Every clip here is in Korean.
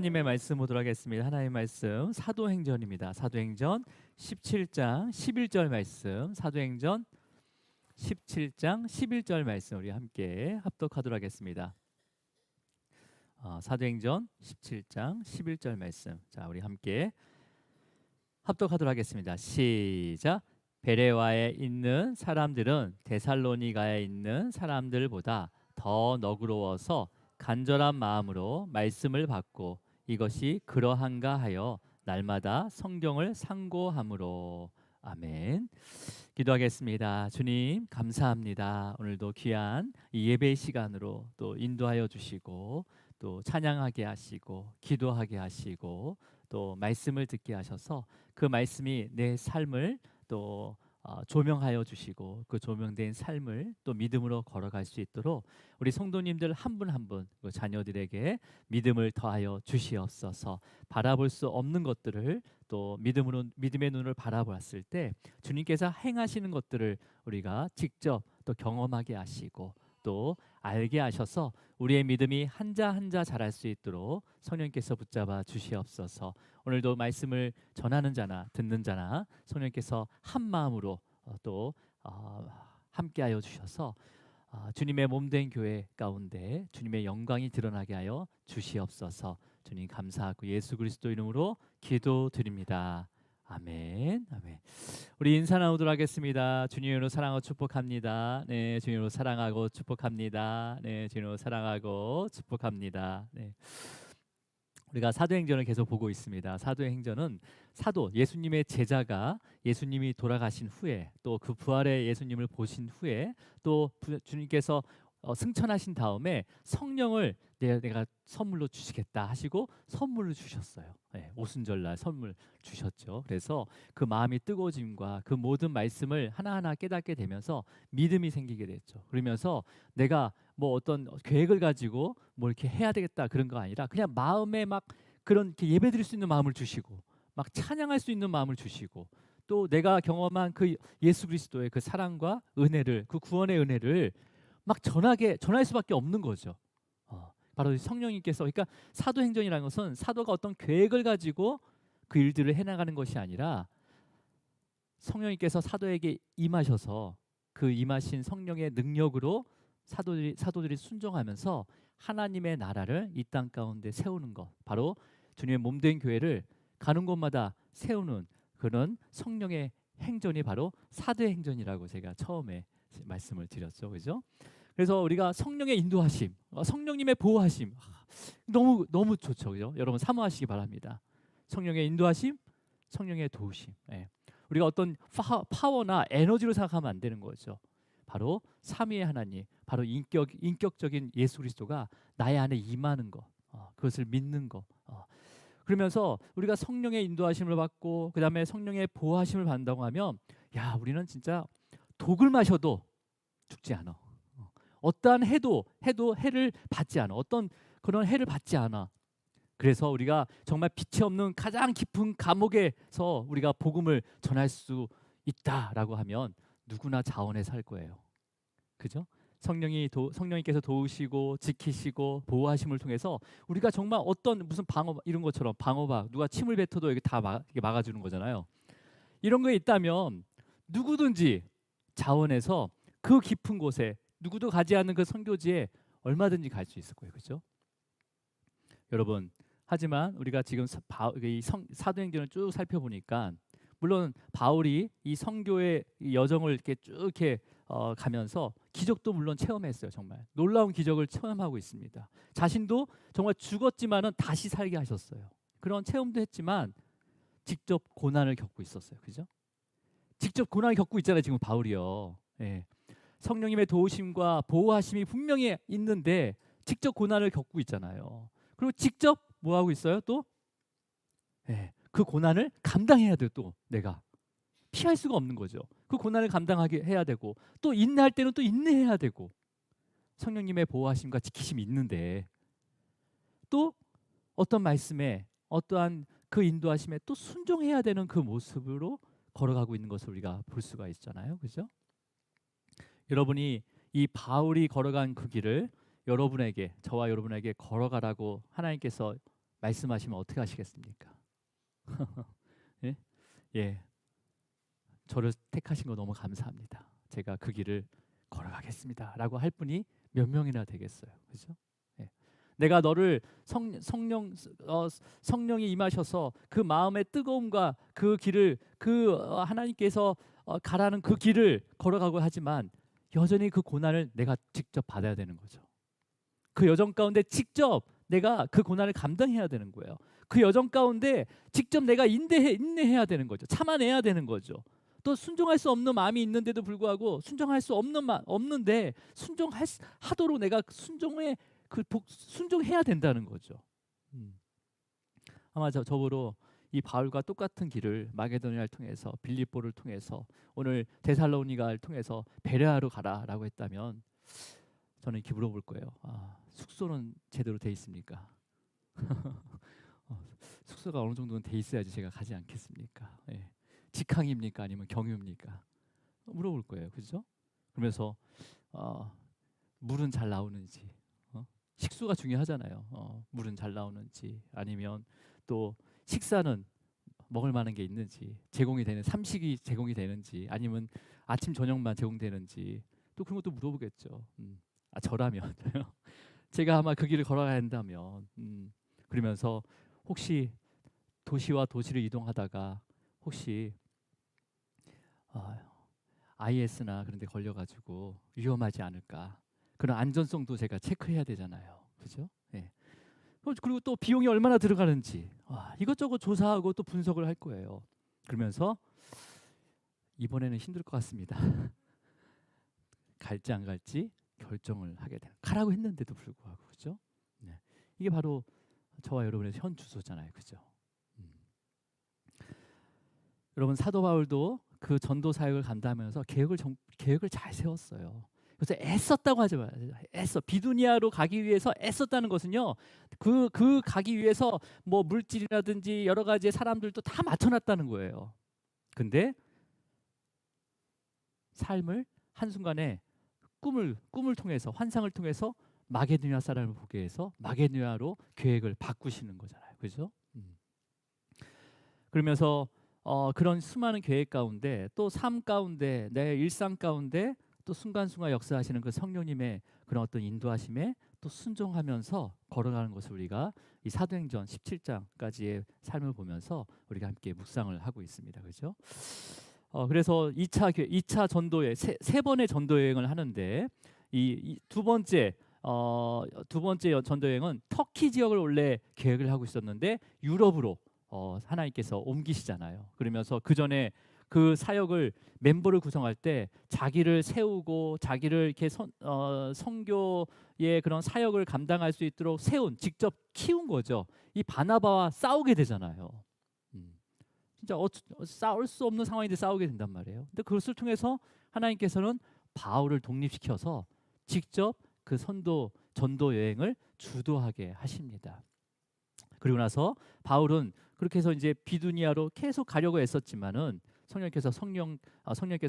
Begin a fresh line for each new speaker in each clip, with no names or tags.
하나님의 말씀 보도록 하겠습니다. 하나님의 말씀 사도행전입니다. 사도행전 17장 11절 말씀, 사도행전 17장 11절 말씀 우리 함께 합독하도록 하겠습니다. 사도행전 17장 11절 말씀, 자 우리 함께 합독하도록 하겠습니다. 시작. 베레와에 있는 사람들은 데살로니가에 있는 사람들보다 더 너그러워서 간절한 마음으로 말씀을 받고 이것이 그러한가 하여 날마다 성경을 상고함으로. 아멘. 기도하겠습니다. 주님 감사합니다. 오늘도 귀한 이 예배 시간으로 또 인도하여 주시고 또 찬양하게 하시고 기도하게 하시고 또 말씀을 듣게 하셔서 그 말씀이 내 삶을 또 조명하여 주시고 그 조명된 삶을 또 믿음으로 걸어갈 수 있도록 우리 성도님들 한 분 한 분 그 자녀들에게 믿음을 더하여 주시옵소서. 바라볼 수 없는 것들을 또 믿음의 눈을 바라보았을 때 주님께서 행하시는 것들을 우리가 직접 또 경험하게 하시고 또 알게 하셔서 우리의 믿음이 한자 한자 자랄 수 있도록 성령께서 붙잡아 주시옵소서. 오늘도 말씀을 전하는 자나 듣는 자나 성령께서 한 마음으로 또 함께하여 주셔서 주님의 몸된 교회 가운데 주님의 영광이 드러나게 하여 주시옵소서. 주님 감사하고 예수 그리스도 이름으로 기도드립니다. 아멘. 아멘. 우리 인사 나누도록 하겠습니다. 주님으로 사랑하고 축복합니다. 네, 주님으로 사랑하고 축복합니다. 네, 주님으로 사랑하고 축복합니다. 네. 우리가 사도행전을 계속 보고 있습니다. 사도행전은 사도 예수님의 제자가 예수님이 돌아가신 후에 또 그 부활의 예수님을 보신 후에 또 주님께서 승천하신 다음에 성령을 내가 선물로 주시겠다 하시고 선물을 주셨어요. 네, 오순절날 선물 주셨죠. 그래서 그 마음이 뜨거워짐과 그 모든 말씀을 하나하나 깨닫게 되면서 믿음이 생기게 됐죠. 그러면서 내가 뭐 어떤 계획을 가지고 뭐 이렇게 해야 되겠다 그런 거 아니라 그냥 마음에 막 그런 이렇게 예배드릴 수 있는 마음을 주시고 막 찬양할 수 있는 마음을 주시고 또 내가 경험한 그 예수 그리스도의 그 사랑과 은혜를 그 구원의 은혜를 막 전할 수밖에 없는 거죠. 바로 성령님께서 그러니까 사도행전이라는 것은 사도가 어떤 계획을 가지고 그 일들을 해나가는 것이 아니라 성령님께서 사도에게 임하셔서 그 임하신 성령의 능력으로 사도들이 순종하면서 하나님의 나라를 이 땅 가운데 세우는 것, 바로 주님의 몸된 교회를 가는 곳마다 세우는 그런 성령의 행전이 바로 사도행전이라고 제가 처음에 말씀을 드렸죠. 그죠? 그래서 우리가 성령의 인도하심, 성령님의 보호하심 너무 좋죠. 그죠? 여러분 사모하시기 바랍니다. 성령의 인도하심, 성령의 도우심. 예. 우리가 어떤 파워나 에너지로 생각하면 안 되는 거죠. 바로 삼위의 하나님, 바로 인격적인 예수 그리스도가 나의 안에 임하는 것, 그것을 믿는 것. 그러면서 우리가 성령의 인도하심을 받고 그 다음에 성령의 보호하심을 받는다고 하면 야 우리는 진짜 독을 마셔도 죽지 않아. 어떠한 해도 해를 받지 않아. 어떤 그런 해를 받지 않아. 그래서 우리가 정말 빛이 없는 가장 깊은 감옥에서 우리가 복음을 전할 수 있다라고 하면 누구나 자원해 살 거예요. 그죠? 성령님께서 도우시고 지키시고 보호하심을 통해서 우리가 정말 어떤 무슨 방어 이런 것처럼 방어막 누가 침을 뱉어도 이게 다 막아주는 거잖아요. 이런 거 있다면 누구든지 자원해서 그 깊은 곳에 누구도 가지 않는 그 선교지에 얼마든지 갈 수 있을 거예요. 그렇죠? 여러분, 하지만 우리가 지금 사도행전을 쭉 살펴보니까 물론 바울이 이 선교의 여정을 이렇게 쭉 이렇게 가면서 기적도 물론 체험했어요. 정말 놀라운 기적을 체험하고 있습니다. 자신도 정말 죽었지만은 다시 살게 하셨어요. 그런 체험도 했지만 직접 고난을 겪고 있었어요. 그죠? 직접 고난을 겪고 있잖아요. 지금 바울이요. 예. 성령님의 도우심과 보호하심이 분명히 있는데 직접 고난을 겪고 있잖아요. 그리고 직접 뭐 하고 있어요? 또 그 고난을 감당해야 돼요. 또 내가 피할 수가 없는 거죠. 그 고난을 감당하게 해야 되고 또 인내할 때는 또 인내해야 되고 성령님의 보호하심과 지키심이 있는데 또 어떤 말씀에 어떠한 그 인도하심에 또 순종해야 되는 그 모습으로 걸어가고 있는 것을 우리가 볼 수가 있잖아요. 그죠? 여러분이 이 바울이 걸어간 그 길을 여러분에게, 저와 여러분에게 걸어가라고 하나님께서 말씀하시면 어떻게 하시겠습니까? 예? 예. 저를 택하신 거 너무 감사합니다. 제가 그 길을 걸어가겠습니다라고 할 분이 몇 명이나 되겠어요. 그죠? 예. 내가 너를 성령이 임하셔서 그 마음의 뜨거움과 그 길을 하나님께서 가라는 그 길을 걸어가고 하지만 여전히 그 고난을 내가 직접 받아야 되는 거죠. 그 여정 가운데 직접 내가 그 고난을 감당해야 되는 거예요. 그 여정 가운데 직접 내가 인내해야 되는 거죠. 참아내야 되는 거죠. 또 순종할 수 없는 마음이 있는데도 불구하고 순종할 수 없는데 순종하도록 내가 순종해야 된다는 거죠. 아마 저보로 이 바울과 똑같은 길을 마게도니아를 통해서 빌립보를 통해서 오늘 데살로니가를 통해서 베레아로 가라라고 했다면 저는 이렇게 물어볼 거예요. 숙소는 제대로 돼 있습니까? 숙소가 어느 정도는 돼 있어야지 제가 가지 않겠습니까? 예. 직항입니까? 아니면 경유입니까? 물어볼 거예요. 그죠? 그러면서 물은 잘 나오는지, 식수가 중요하잖아요. 물은 잘 나오는지, 아니면 또 식사는 먹을 만한 게 있는지, 삼식이 제공이 되는지, 아니면 아침 저녁만 제공되는지, 또 그런 것도 물어보겠죠. 저라면 제가 아마 그 길을 걸어가야 한다면, 그러면서 혹시 도시와 도시를 이동하다가 혹시 IS나 그런 데 걸려가지고 위험하지 않을까, 그런 안전성도 제가 체크해야 되잖아요. 그죠? 예. 그리고 또 비용이 얼마나 들어가는지 이것저것 조사하고 또 분석을 할 거예요. 그러면서 이번에는 힘들 것 같습니다. 갈지 안 갈지 결정을 하게 되는, 가라고 했는데도 불구하고. 그죠? 네. 이게 바로 저와 여러분의 현 주소잖아요. 그죠? 여러분, 사도 바울도 그 전도 사역을 간다면서 계획을 잘 세웠어요. 그래서 애썼다고 하지 마요. 비두니아로 가기 위해서 애썼다는 것은요, 그 가기 위해서 뭐 물질이라든지 여러 가지 사람들도 다 맞춰놨다는 거예요. 근데 삶을 한순간에 꿈을 통해서, 환상을 통해서 마게도니아 사람을 보게 해서 마게도니아로 계획을 바꾸시는 거잖아요. 그죠? 그러면서 그런 수많은 계획 가운데, 또 삶 가운데, 내 일상 가운데 또 순간순간 역사하시는 그 성령님의 그런 어떤 인도하심에 또 순종하면서 걸어가는 것을 우리가 이 사도행전 17장까지의 삶을 보면서 우리가 함께 묵상을 하고 있습니다. 그렇죠? 그래서 2차 전도회, 세 번의 전도 여행을 하는데, 이 두 번째 전도 여행은 터키 지역을 원래 계획을 하고 있었는데 유럽으로 하나님께서 옮기시잖아요. 그러면서 그 전에 그 사역을 멤버를 구성할 때 자기를 세우고 자기를 이렇게 선교의 그런 사역을 감당할 수 있도록 직접 키운 거죠. 이 바나바와 싸우게 되잖아요. 진짜 싸울 수 없는 상황인데 싸우게 된단 말이에요. 근데 그것을 통해서 하나님께서는 바울을 독립시켜서 직접 그 전도 여행을 주도하게 하십니다. 그리고 나서 바울은 그렇게 해서 이제 비두니아로 계속 가려고 했었지만은 성령께서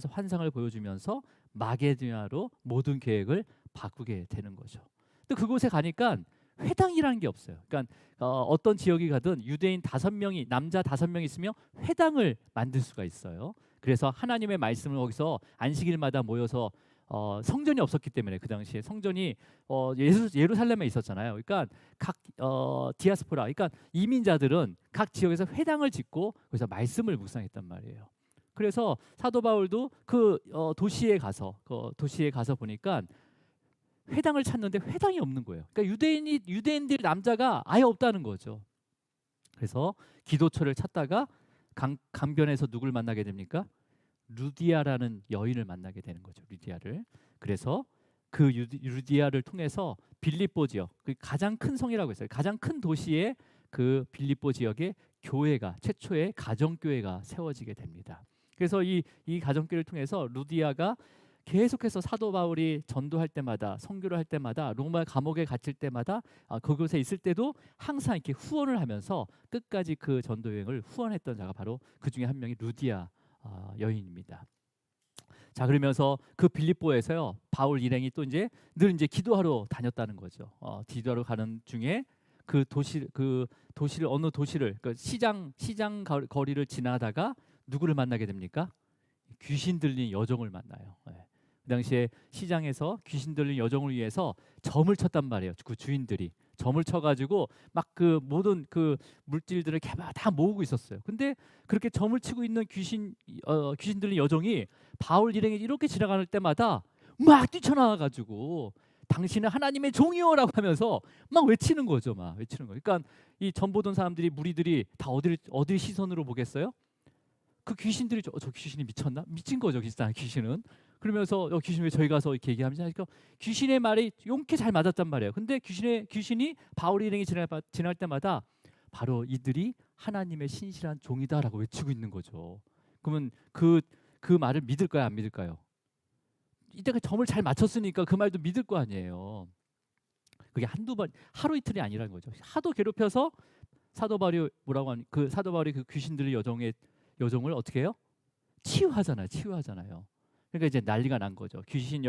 환상을 보여주면서 마게도니아로 모든 계획을 바꾸게 되는 거죠. 근데 그곳에 가니까 회당이라는 게 없어요. 그러니까 어떤 지역이 가든 유대인 5명이, 남자 5명이 있으면 회당을 만들 수가 있어요. 그래서 하나님의 말씀을 거기서 안식일마다 모여서 성전이 없었기 때문에 그 당시에 성전이 예루살렘에 있었잖아요. 그러니까 각 디아스포라, 그러니까 이민자들은 각 지역에서 회당을 짓고 거기서 말씀을 묵상했단 말이에요. 그래서 사도 바울도 그 도시에 가서 보니까 회당을 찾는데 회당이 없는 거예요. 그러니까 유대인들 남자가 아예 없다는 거죠. 그래서 기도처를 찾다가 강변에서 누굴 만나게 됩니까? 루디아라는 여인을 만나게 되는 거죠. 루디아를. 그래서 그 루디아를 통해서 빌립보 지역, 그 가장 큰 성이라고 했어요. 가장 큰 도시의 그 빌립보 지역에 최초의 가정교회가 세워지게 됩니다. 그래서 이 가정교회를 통해서 루디아가 계속해서 사도 바울이 전도할 때마다, 선교를 할 때마다, 로마 감옥에 갇힐 때마다, 그곳에 있을 때도 항상 이렇게 후원을 하면서 끝까지 그 전도 여행을 후원했던 자가 바로 그 중에 한 명이 루디아 여인입니다. 자, 그러면서 그 빌립보에서요, 바울 일행이 또 늘 기도하러 다녔다는 거죠. 기도하러 가는 중에 그 도시를 어느 도시를 그 시장 거리를 지나다가 누구를 만나게 됩니까? 귀신 들린 여종을 만나요. 예. 그 당시에 시장에서 귀신 들린 여종을 위해서 점을 쳤단 말이에요. 그 주인들이 점을 쳐가지고 막 그 모든 그 물질들을 다 모으고 있었어요. 근데 그렇게 점을 치고 있는 귀신 들린 여종이 바울 일행이 이렇게 지나갈 때마다 막 뛰쳐나와가지고 당신은 하나님의 종이요라고 하면서 막 외치는 거죠. 막 외치는 거. 그러니까 이 점 보던 사람들이 무리들이 다 어디 시선으로 보겠어요? 그 귀신들이 저 귀신이 미쳤나? 미친 거죠, 귀신은. 그러면서 귀신 왜 저희 가서 이렇게 얘기하면서 하니까 귀신의 말이 용케 잘 맞았단 말이에요. 근데 귀신이 바울 일행이 지날 때마다 바로 이들이 하나님의 신실한 종이다라고 외치고 있는 거죠. 그러면 그 말을 믿을까요, 안 믿을까요? 이때가 점을 잘 맞췄으니까 그 말도 믿을 거 아니에요. 그게 한두 번, 하루 이틀이 아니라는 거죠. 하도 괴롭혀서 사도 바울이 뭐라고 하니 사도 바울이 그 귀신들의 여종을 어떻게 해요? 치유하잖아요. 그러니까 이제 난리가 난 거죠. 귀신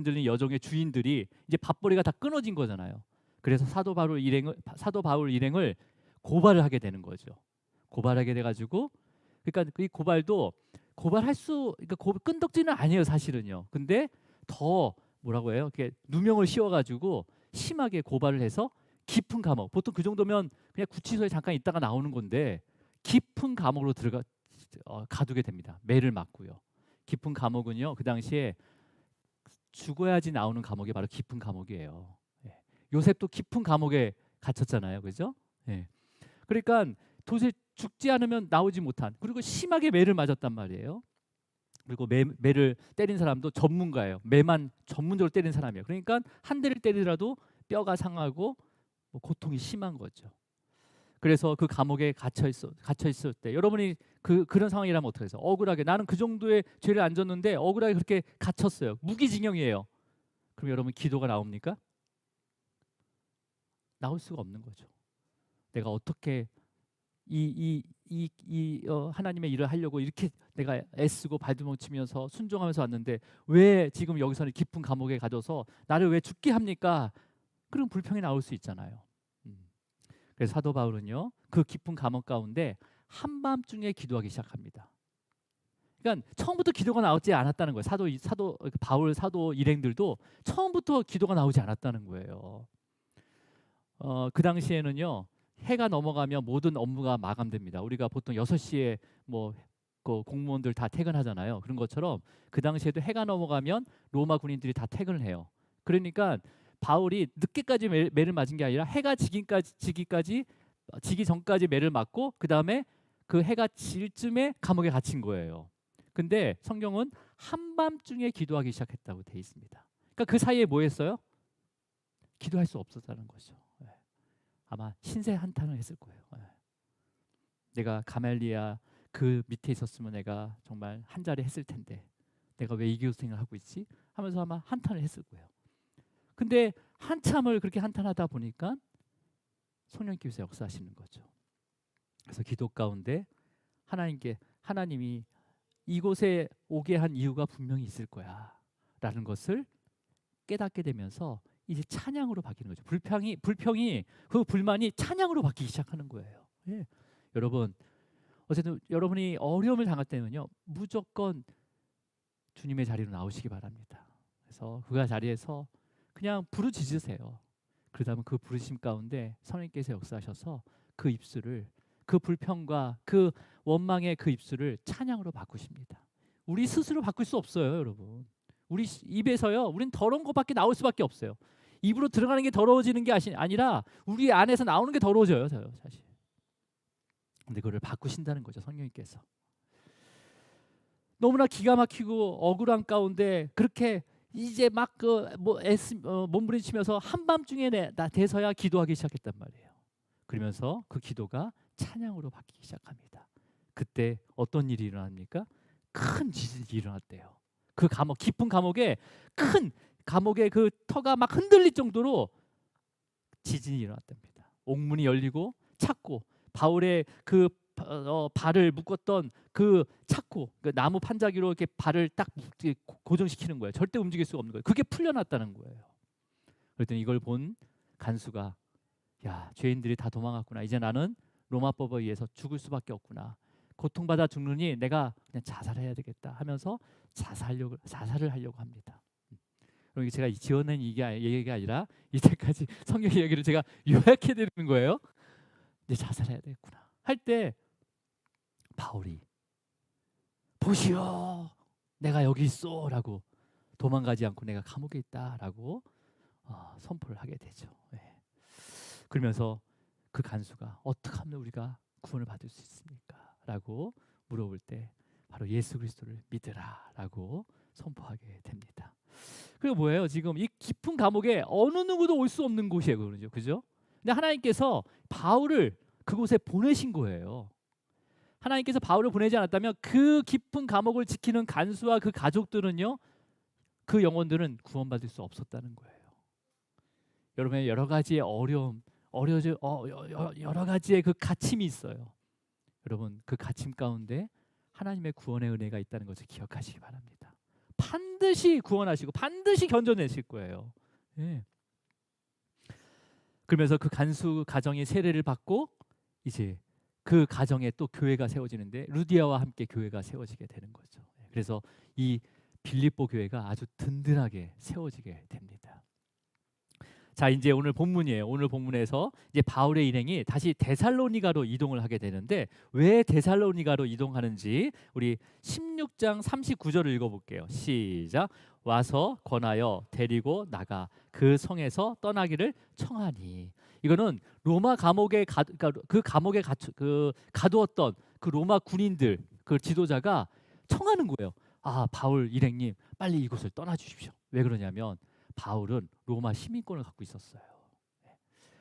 들린 여종의 주인들이 이제 밥벌이가 다 끊어진 거잖아요. 그래서 사도 바울 일행을 고발을 하게 되는 거죠. 고발하게 돼가지고 그러니까 이 고발도 그러니까 끈덕지는 아니에요, 사실은요. 근데 더 뭐라고 해요? 이렇게 누명을 씌워가지고 심하게 고발을 해서 깊은 감옥. 보통 그 정도면 그냥 구치소에 잠깐 있다가 나오는 건데 깊은 감옥으로 가두게 됩니다. 매를 맞고요. 깊은 감옥은요, 그 당시에 죽어야지 나오는 감옥이 바로 깊은 감옥이에요. 예. 요셉도 깊은 감옥에 갇혔잖아요, 그죠? 예. 그러니까 도저히 죽지 않으면 나오지 못한, 그리고 심하게 매를 맞았단 말이에요. 그리고 매를 때린 사람도 전문가예요. 매만 전문적으로 때린 사람이에요. 그러니까 한 대를 때리더라도 뼈가 상하고 뭐 고통이 심한 거죠. 그래서 그 감옥에 갇혀 있을 때 여러분이 그런 상황이라면 어떻게 해서 억울하게 나는 그 정도의 죄를 안 졌는데 억울하게 그렇게 갇혔어요. 무기징역이에요. 그럼 여러분 기도가 나옵니까? 나올 수가 없는 거죠. 내가 어떻게 하나님의 일을 하려고 이렇게 내가 애쓰고 발두멍 치면서 순종하면서 왔는데 왜 지금 여기서는 깊은 감옥에 가둬서 나를 왜 죽게 합니까? 그런 불평이 나올 수 있잖아요. 그래서 사도 바울은요, 그 깊은 감옥 가운데 한밤중에 기도하기 시작합니다. 그러니까 처음부터 기도가 나오지 않았다는 거예요. 바울 사도 일행들도 처음부터 기도가 나오지 않았다는 거예요. 그 당시에는요, 해가 넘어가면 모든 업무가 마감됩니다. 우리가 보통 6시에 그 공무원들 다 퇴근하잖아요. 그런 것처럼 그 당시에도 해가 넘어가면 로마 군인들이 다 퇴근을 해요. 그러니까 바울이 늦게까지 매를 맞은 게 아니라 해가 지기 전까지 매를 맞고 그 다음에 그 해가 질 쯤에 감옥에 갇힌 거예요. 근데 성경은 한밤중에 기도하기 시작했다고 돼 있습니다. 그러니까 그 사이에 뭐 했어요? 기도할 수 없었다는 거죠. 아마 신세 한탄을 했을 거예요. 내가 가멜리아 그 밑에 있었으면 내가 정말 한 자리 했을 텐데 내가 왜 이 교생을 하고 있지? 하면서 아마 한탄을 했을 거예요. 근데 한참을 그렇게 한탄하다 보니까 성령께서 역사하시는 거죠. 그래서 기도 가운데 하나님이 이곳에 오게 한 이유가 분명히 있을 거야 라는 것을 깨닫게 되면서 이제 찬양으로 바뀌는 거죠. 불평이 그 불만이 찬양으로 바뀌기 시작하는 거예요. 예. 여러분, 어쨌든 여러분이 어려움을 당할 때는요, 무조건 주님의 자리로 나오시기 바랍니다. 그래서 그 자리에서 그냥 부르짖으세요. 그러다면 그 부르심 가운데 성령께서 역사하셔서 그 입술을, 그 불평과 그 원망의 그 입술을 찬양으로 바꾸십니다. 우리 스스로 바꿀 수 없어요, 여러분. 우리 입에서요, 우린 더러운 것밖에 나올 수밖에 없어요. 입으로 들어가는 게 더러워지는 게 아니라 우리 안에서 나오는 게 더러워져요, 사실. 근데 그거를 바꾸신다는 거죠, 성령님께서. 너무나 기가 막히고 억울한 가운데 그렇게 이제 막 몸부림치면서 한밤중에 돼서야 기도하기 시작했단 말이에요. 그러면서 그 기도가 찬양으로 바뀌기 시작합니다. 그때 어떤 일이 일어납니까? 큰 지진이 일어났대요. 그 깊은 감옥에 그 터가 막 흔들릴 정도로 지진이 일어났답니다. 옥문이 열리고 찾고 바울의 그 발을 묶었던 그 찾고 그 나무 판자기로 이렇게 발을 딱 고정시키는 거예요. 절대 움직일 수가 없는 거예요. 그게 풀려났다는 거예요. 그랬더니 이걸 본 간수가 야, 죄인들이 다 도망갔구나. 이제 나는 로마법에 의해서 죽을 수밖에 없구나. 고통받아 죽느니 내가 그냥 자살해야 되겠다 하면서 자살을 하려고 합니다. 그럼 제가 지어낸 얘기가 아니라 이때까지 성경 이야기를 제가 요약해 드리는 거예요. 이제 자살해야 되겠구나 할 때 바울이 보시오, 내가 여기 있어라고, 도망가지 않고 내가 감옥에 있다라고 선포를 하게 되죠. 네. 그러면서 그 간수가 어떻게 하면 우리가 구원을 받을 수 있습니까? 라고 물어볼 때 바로 예수 그리스도를 믿으라라고 선포하게 됩니다. 그리고 뭐예요? 지금 이 깊은 감옥에 어느 누구도 올 수 없는 곳이에요, 그죠? 근데 하나님께서 바울을 그곳에 보내신 거예요. 하나님께서 바울을 보내지 않았다면 그 깊은 감옥을 지키는 간수와 그 가족들은요, 그 영혼들은 구원받을 수 없었다는 거예요. 여러분의 여러 가지의 어려움, 여러 가지의 그 갇힘이 있어요. 여러분, 그 갇힘 가운데 하나님의 구원의 은혜가 있다는 것을 기억하시기 바랍니다. 반드시 구원하시고 반드시 견뎌내실 거예요. 예. 그러면서 그 간수 가정이 세례를 받고 이제 그 가정에 또 교회가 세워지는데 루디아와 함께 교회가 세워지게 되는 거죠. 그래서 이 빌립보 교회가 아주 든든하게 세워지게 됩니다. 자, 이제 오늘 본문이에요. 오늘 본문에서 이제 바울의 일행이 다시 데살로니가로 이동을 하게 되는데, 왜 데살로니가로 이동하는지 우리 16장 39절을 읽어볼게요. 시작. 와서 권하여 데리고 나가 그 성에서 떠나기를 청하니. 이거는 로마 감옥에 그 감옥에 가두었던 그 로마 군인들, 그 지도자가 청하는 거예요. 아, 바울 일행님, 빨리 이곳을 떠나 주십시오. 왜 그러냐면 바울은 로마 시민권을 갖고 있었어요.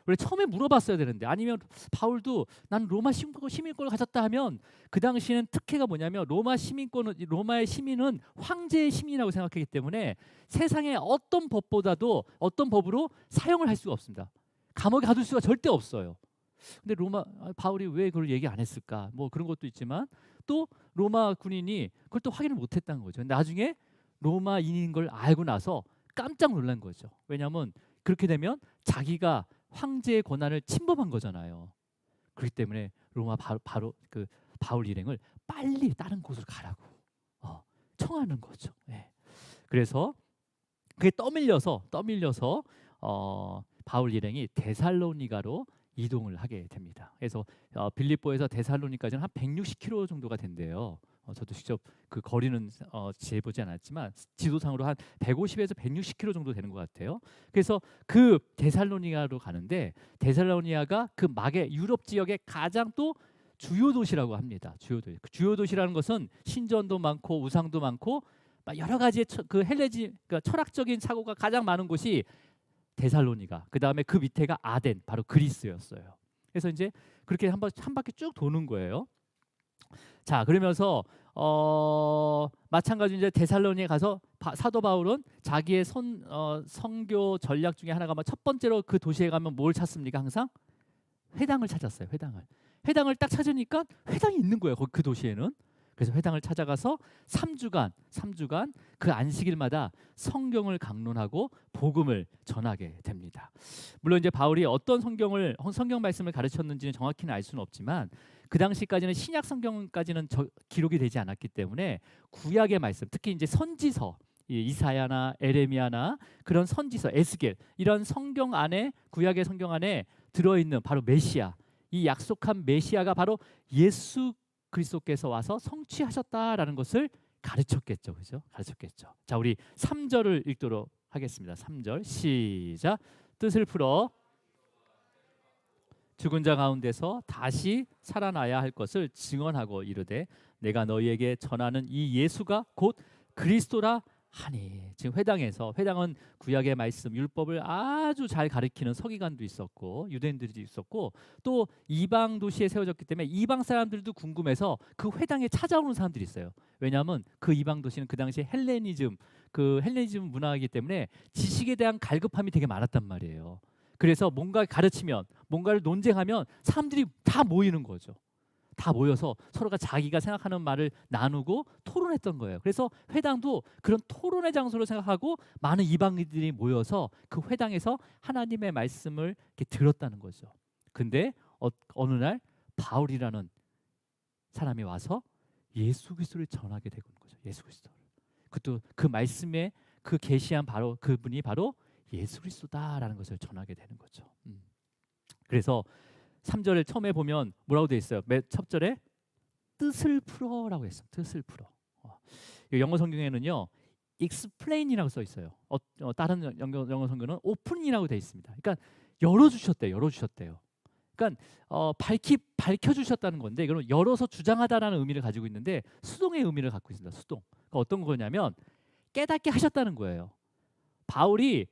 원래 처음에 물어봤어야 되는데, 아니면 바울도 난 로마 시민권을 가졌다 하면, 그 당시에는 특혜가 뭐냐면 로마의 시민은 황제의 시민이라고 생각하기 때문에 세상의 어떤 법으로 사용을 할 수가 없습니다. 감옥에 가둘 수가 절대 없어요. 근데 바울이 왜 그걸 얘기 안 했을까? 뭐 그런 것도 있지만, 또 로마 군인이 그걸 또 확인을 못했다는 거죠. 나중에 로마인인 걸 알고 나서 깜짝 놀란 거죠. 왜냐하면 그렇게 되면 자기가 황제의 권한을 침범한 거잖아요. 그렇기 때문에 로마 바로 그 바울 일행을 빨리 다른 곳으로 가라고 청하는 거죠. 예. 그래서 그게 떠밀려서 바울 일행이 데살로니가로 이동을 하게 됩니다. 그래서 빌립보에서 데살로니까지는 한 160km 정도가 된대요. 저도 직접 그 거리는 재보지 않았지만 지도상으로 한 150에서 160km 정도 되는 것 같아요. 그래서 그 데살로니가로 가는데, 데살로니가가 그 막의 유럽 지역의 가장 또 주요 도시라고 합니다. 주요 도시라는 것은 신전도 많고 우상도 많고 여러 가지의 그러니까 철학적인 사고가 가장 많은 곳이 데살로니가, 그 다음에 그 밑에가 아덴, 바로 그리스였어요. 그래서 이제 그렇게 한 바퀴 쭉 도는 거예요. 자, 그러면서 마찬가지로 이제 데살로니에 가서 사도 바울은 자기의 선교 전략 중에 하나가 첫 번째로 그 도시에 가면 뭘 찾습니까? 항상 회당을 찾았어요. 회당을 딱 찾으니까 회당이 있는 거예요. 그 도시에는. 그래서 회당을 찾아가서 3주간 그 안식일마다 성경을 강론하고 복음을 전하게 됩니다. 물론 이제 바울이 어떤 성경 말씀을 가르쳤는지는 정확히는 알 수는 없지만, 그 당시까지는 신약 성경까지는 기록이 되지 않았기 때문에 구약의 말씀, 특히 이제 선지서, 이사야나 에레미야나 그런 선지서, 에스겔, 이런 성경 안에, 구약의 성경 안에 들어있는 바로 메시아, 이 약속한 메시아가 바로 예수 그리스도께서 와서 성취하셨다라는 것을 가르쳤겠죠. 그죠? 가르쳤겠죠. 자, 우리 3절을 읽도록 하겠습니다. 3절 시작. 뜻을 풀어 죽은 자 가운데서 다시 살아나야 할 것을 증언하고 이르되 내가 너희에게 전하는 이 예수가 곧 그리스도라 하니. 지금 회당은 구약의 말씀, 율법을 아주 잘 가르치는 서기관도 있었고 유대인들도 있었고, 또 이방 도시에 세워졌기 때문에 이방 사람들도 궁금해서 그 회당에 찾아오는 사람들이 있어요. 왜냐하면 그 이방 도시는 그 당시에 헬레니즘 문화이기 때문에 지식에 대한 갈급함이 되게 많았단 말이에요. 그래서 뭔가 가르치면, 뭔가를 논쟁하면 사람들이 다 모이는 거죠. 다 모여서 서로가 자기가 생각하는 말을 나누고 토론했던 거예요. 그래서 회당도 그런 토론의 장소로 생각하고 많은 이방인들이 모여서 그 회당에서 하나님의 말씀을 이렇게 들었다는 거죠. 근데 어느 날 바울이라는 사람이 와서 예수 그리스도를 전하게 되는 거죠. 예수 그리스도를. 그것도 그 말씀에 그 계시한 바로 그분이 바로 예수 그리스도다라는 것을 전하게 되는 거죠. 그래서 3절을 처음에 보면 뭐라고 되어 있어요? 맨 첫 절에 뜻을 풀어라고 했어요. 뜻을 풀어. 영어 성경에는요, explain이라고 써 있어요. 다른 영어 성경은 open이라고 되어 있습니다. 그러니까 열어주셨대요. 그러니까 밝혀주셨다는 건데, 이거는 열어서 주장하다라는 의미를 가지고 있는데 수동의 의미를 갖고 있습니다. 수동. 그러니까 어떤 거냐면 깨닫게 하셨다는 거예요. 바울이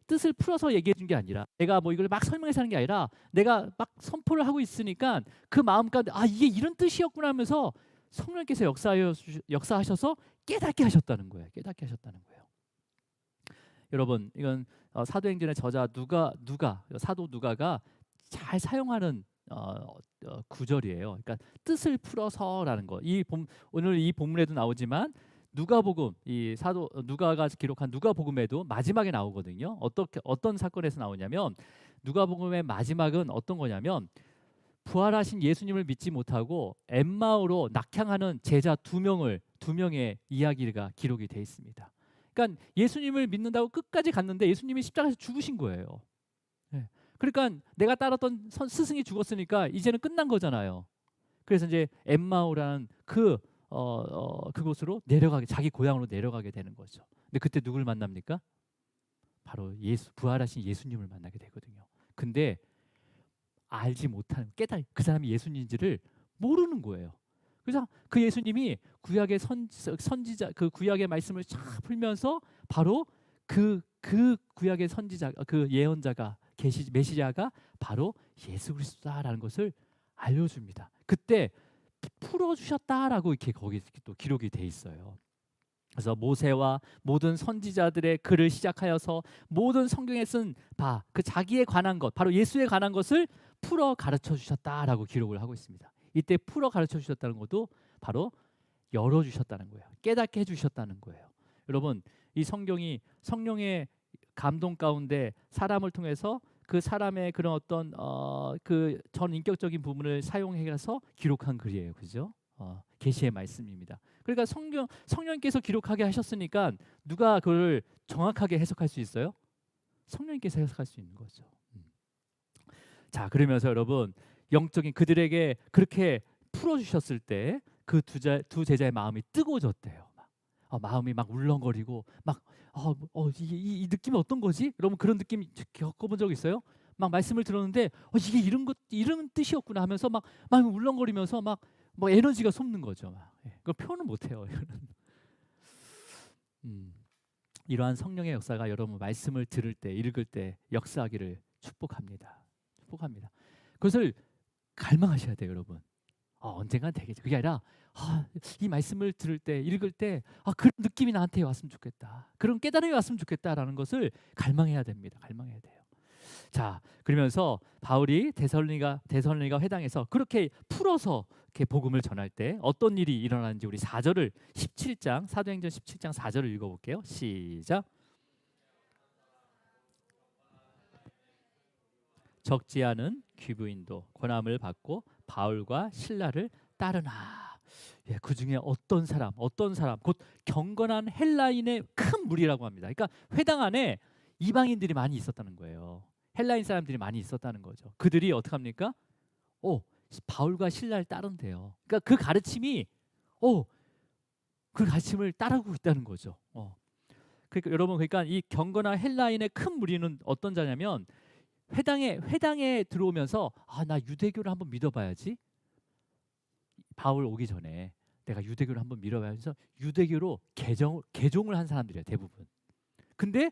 뜻을 풀어서 얘기해 준 게 아니라, 내가 뭐 이걸 막 설명해서 하는 게 아니라 내가 막 선포를 하고 있으니까 그 마음 가운데 이게 이런 뜻이었구나 하면서 성령께서 역사하셔서 깨닫게 하셨다는 거예요. 깨닫게 하셨다는 거예요. 여러분, 이건 사도행전의 저자 사도 누가가 잘 사용하는 구절이에요. 그러니까 뜻을 풀어서라는 거. 오늘 이 본문에도 나오지만 누가복음, 이 사도 누가가 기록한 누가복음에도 마지막에 나오거든요. 어떤 사건에서 나오냐면, 누가복음의 마지막은 어떤 거냐면, 부활하신 예수님을 믿지 못하고 엠마오로 낙향하는 제자 두 명의 이야기가 기록이 돼 있습니다. 그러니까 예수님을 믿는다고 끝까지 갔는데 예수님이 십자가에서 죽으신 거예요. 네. 그러니까 내가 따랐던 스승이 죽었으니까 이제는 끝난 거잖아요. 그래서 이제 엠마오라는 그곳으로 자기 고향으로 내려가게 되는 거죠. 근데 그때 누굴 만납니까? 바로 부활하신 예수님을 만나게 되거든요. 근데 알지 못하는, 그 사람이 예수님인지를 모르는 거예요. 그래서 그 예수님이 구약의 선지자, 그 구약의 말씀을 쫙 풀면서 바로 그 구약의 선지자, 그 예언자가 메시아가 바로 예수 그리스도다라는 것을 알려줍니다. 그때 풀어주셨다라고 이렇게 거기 또 기록이 돼 있어요. 그래서 모세와 모든 선지자들의 글을 시작하여서 모든 성경에 쓴 그 자기에 관한 것, 바로 예수에 관한 것을 풀어 가르쳐 주셨다라고 기록을 하고 있습니다. 이때 풀어 가르쳐 주셨다는 것도 바로 열어주셨다는 거예요. 깨닫게 해주셨다는 거예요. 여러분, 이 성경이 성령의 감동 가운데 사람을 통해서 그 사람의 그런 어떤 그 전 인격적인 부분을 사용해서 기록한 글이에요. 그죠? 계시의 말씀입니다. 그러니까 성령님께서 기록하게 하셨으니까 누가 그걸 정확하게 해석할 수 있어요? 성령님께서 해석할 수 있는 거죠. 자, 그러면서 여러분, 영적인 그들에게 그렇게 풀어주셨을 때 그 두 제자의 마음이 뜨거워졌대요. 마음이 막 울렁거리고 이 느낌이 어떤 거지? 여러분, 그런 느낌 겪어본 적 있어요? 막 말씀을 들었는데 이게 이런 뜻이었구나 하면서 막 울렁거리면서 막 에너지가 솟는 거죠. 그걸 표현을 못해요. 이러한 성령의 역사가 여러분 말씀을 들을 때, 읽을 때 역사하기를 축복합니다. 그것을 갈망하셔야 돼요, 여러분. 언젠간 되겠죠. 그게 아니라 이 말씀을 들을 때, 읽을 때 그런 느낌이 나한테 왔으면 좋겠다, 그런 깨달음이 왔으면 좋겠다라는 것을 갈망해야 됩니다. 갈망해야 돼요. 자, 그러면서 바울이 데살로니가 회당에서 그렇게 풀어서 이렇게 복음을 전할 때 어떤 일이 일어나는지 우리 4절을 17장 사도행전 17장 4절을 읽어볼게요. 시작. 적지 않은 귀부인도 권함을 받고 바울과 실라를 따르나. 그 중에 어떤 사람 곧 경건한 헬라인의 큰 무리라고 합니다. 그러니까 회당 안에 이방인들이 많이 있었다는 거예요. 헬라인 사람들이 많이 있었다는 거죠. 그들이 어떻게 합니까? 바울과 실라를 따른대요. 그러니까 그 가르침을 따르고 있다는 거죠. 그러니까 여러분, 그러니까 이 경건한 헬라인의 큰 무리는 어떤 자냐면, 회당에 들어오면서 나 유대교를 한번 믿어봐야지. 바울 오기 전에 내가 유대교를 한번 믿어봐야지 해서 유대교로 개종을 한 사람들이에요, 대부분. 근데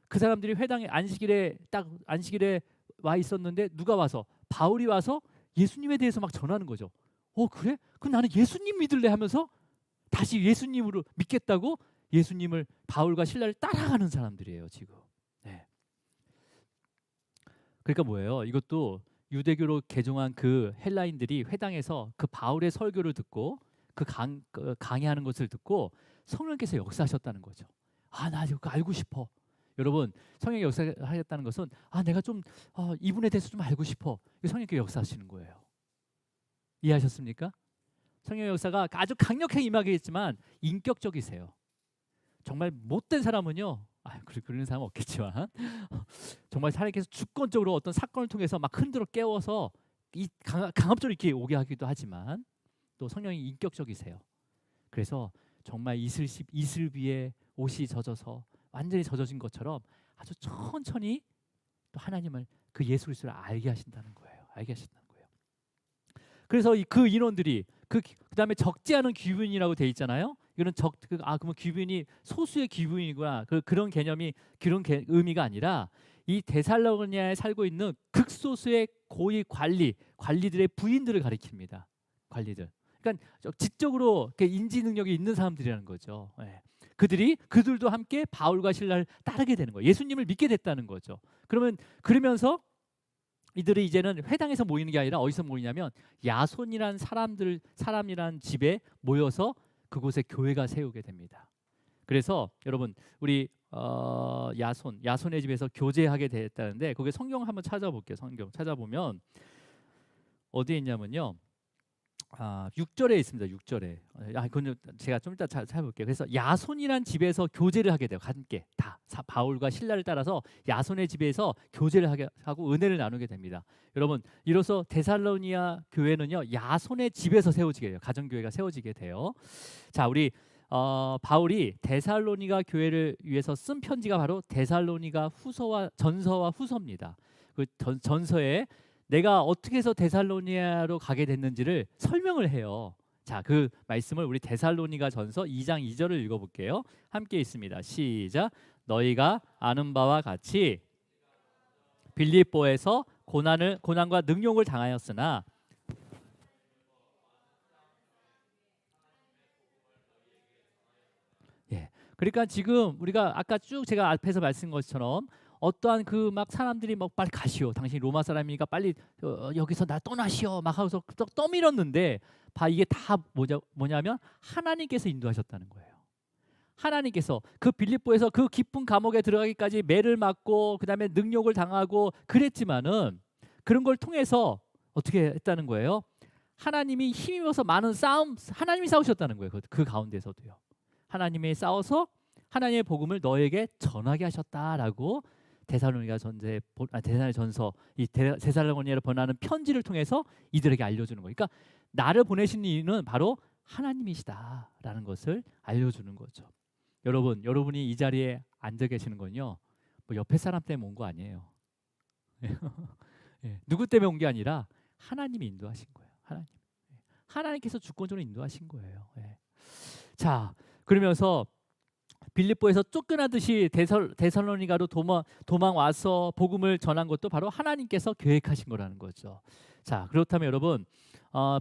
그 사람들이 회당에 안식일에 와 있었는데 바울이 와서 예수님에 대해서 막 전하는 거죠. 그래? 그럼 나는 예수님 믿을래 하면서 다시 예수님으로 믿겠다고 예수님을, 바울과 실라를 따라가는 사람들이에요, 지금. 네. 그러니까 뭐예요? 이것도 유대교로 개종한 그 헬라인들이 회당에서 그 바울의 설교를 듣고 그 강의하는 것을 듣고 성령께서 역사하셨다는 거죠. 아, 나 이거 알고 싶어. 여러분, 성령이 역사하셨다는 것은 내가 좀 이분에 대해서 좀 알고 싶어. 성령께서 역사하시는 거예요. 이해하셨습니까? 성령의 역사가 아주 강력하게 임하겠지만 인격적이세요. 정말 못된 사람은요. 그런 사람은 없겠지만 정말 하나님께서 주권적으로 어떤 사건을 통해서 막 흔들어 깨워서 강압적으로 이렇게 오게 하기도 하지만 또 성령이 인격적이세요. 그래서 정말 이슬비에 옷이 젖어서 완전히 젖어진 것처럼 아주 천천히 또 하나님을 그 예수 그리스도를 알게 하신다는 거예요. 알게 하신다는 거예요. 그래서 그 인원들이 그다음에 적지 않은 귀분이라고 돼 있잖아요. 이거는 그러면 귀분이 소수의 귀분이구나. 그런 개념이 그런 의미가 아니라 이 데살로니가에 살고 있는 극소수의 고위 관리들의 부인들을 가리킵니다. 관리들. 그러니까 지적으로 인지 능력이 있는 사람들이라는 거죠. 예. 그들도 함께 바울과 실라를 따르게 되는 거예요. 예수님을 믿게 됐다는 거죠. 그러면서 이들이 이제는 회당에서 모이는 게 아니라 어디서 모이냐면 야손이란 사람이란 집에 모여서 그곳에 교회가 세우게 됩니다. 그래서 여러분 우리 야손의 집에서 교제하게 됐다는데 거기 성경 한번 찾아볼게요. 성경 찾아보면 어디에 있냐면요. 6절에 있습니다. 6절에. 그건 제가 좀 이따 찾아볼게요. 그래서 야손이란 집에서 교제를 하게 돼요. 함께 다 바울과 실라를 따라서 야손의 집에서 교제를 하고 은혜를 나누게 됩니다. 여러분 이로써 데살로니가 교회는요 야손의 집에서 세워지게 돼요. 가정교회가 세워지게 돼요. 자, 우리 바울이 데살로니가 교회를 위해서 쓴 편지가 바로 데살로니가 전서와 후서입니다. 그 전서에 내가 어떻게 해서 데살로니가로 가게 됐는지를 설명을 해요. 자, 그 말씀을 우리 데살로니가 전서 2장 2절을 읽어볼게요. 함께 있습니다. 시작. 너희가 아는 바와 같이 빌립보에서 고난과 능욕을 당하였으나 그러니까 지금 우리가 아까 쭉 제가 앞에서 말씀한 것처럼 어떠한 그 막 사람들이 막 빨리 가시오. 당신 로마 사람이니까 빨리 여기서 나 떠나시오. 막 하고서 떠밀었는데 이게 다 뭐냐면 하나님께서 인도하셨다는 거예요. 하나님께서 그 빌립보에서 그 깊은 감옥에 들어가기까지 매를 맞고 그다음에 능욕을 당하고 그랬지만은 그런 걸 통해서 어떻게 했다는 거예요? 하나님이 힘입어서 많은 하나님이 싸우셨다는 거예요. 그 가운데서도요. 하나님이 싸워서 하나님의 복음을 너에게 전하게 하셨다라고 데살로니가 전서 이 데살로니가를 번하는 편지를 통해서 이들에게 알려주는 거예요. 그러니까 나를 보내신 이유는 바로 하나님이시다라는 것을 알려주는 거죠. 여러분이 이 자리에 앉아 계시는 건요, 뭐 옆에 사람 때문에 온 거 아니에요. 누구 때문에 온 게 아니라 하나님이 인도하신 거예요. 하나님께서 주권적으로 인도하신 거예요. 자, 그러면서 빌립보에서 쫓겨나듯이 데살로니가로 도망 와서 복음을 전한 것도 바로 하나님께서 계획하신 거라는 거죠. 자, 그렇다면 여러분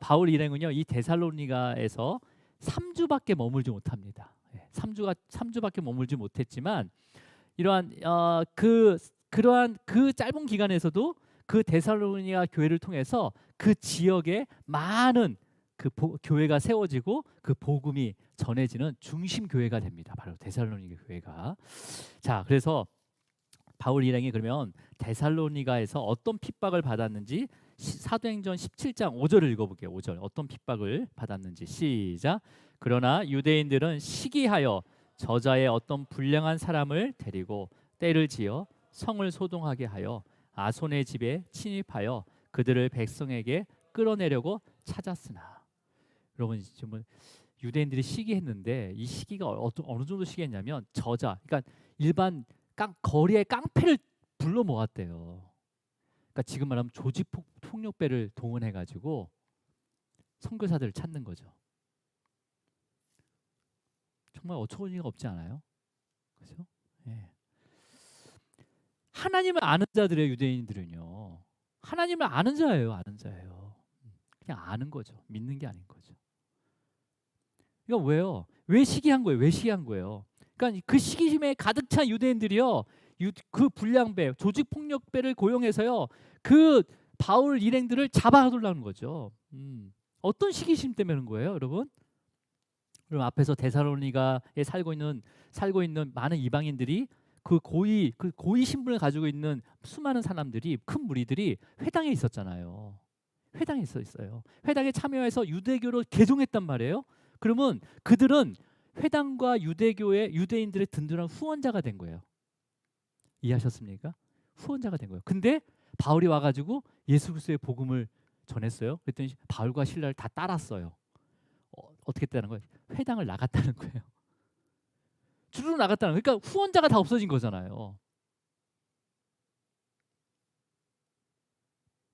바울 일행은요 이 데살로니가에서 3주밖에 머물지 못합니다. 3주밖에 머물지 못했지만 그러한 그 짧은 기간에서도 그 데살로니가 교회를 통해서 그 지역에 많은 교회가 세워지고 그 복음이 전해지는 중심 교회가 됩니다. 바로 데살로니가 교회가. 자, 그래서 바울 일행이 그러면 데살로니가에서 어떤 핍박을 받았는지 사도행전 17장 5절을 읽어볼게요. 5절 어떤 핍박을 받았는지 시작. 그러나 유대인들은 시기하여 저자의 어떤 불량한 사람을 데리고 때를 지어 성을 소동하게 하여 아손의 집에 침입하여 그들을 백성에게 끌어내려고 찾았으나. 여러분 지금 유대인들이 시기했는데 이 시기가 어느 정도 시기했냐면 그러니까 일반 거리의 깡패를 불러 모았대요. 그러니까 지금 말하면 조직 폭력배를 동원해가지고 선교사들을 찾는 거죠. 정말 어처구니가 없지 않아요? 그렇죠? 하나님을 아는 자들의 유대인들은요. 하나님을 아는 자예요. 그냥 아는 거죠. 믿는 게 아닌 거죠. 그러니까 왜요? 왜 시기한 거예요? 그러니까 그 시기심에 가득 찬 유대인들이요. 그 불량배, 조직 폭력배를 고용해서요. 그 바울 일행들을 잡아두려는 거죠. 어떤 시기심 때문에 그런 거예요, 여러분? 그럼 앞에서 데살로니가에 살고 있는 많은 이방인들이 그 고위 신분을 가지고 있는 수많은 사람들이, 큰 무리들이 회당에 있었잖아요. 회당에 있어요. 회당에 참여해서 유대교로 개종했단 말이에요. 그러면 그들은 회당과 유대인들의 든든한 후원자가 된 거예요. 이해하셨습니까? 후원자가 된 거예요. 근데 바울이 와가지고 예수 그리스도의 복음을 전했어요. 그랬더니 바울과 실라를 다 따랐어요. 어떻게 따른 거예요? 회당을 나갔다는 거예요. 주로 나갔다는 거예요. 그러니까 후원자가 다 없어진 거잖아요.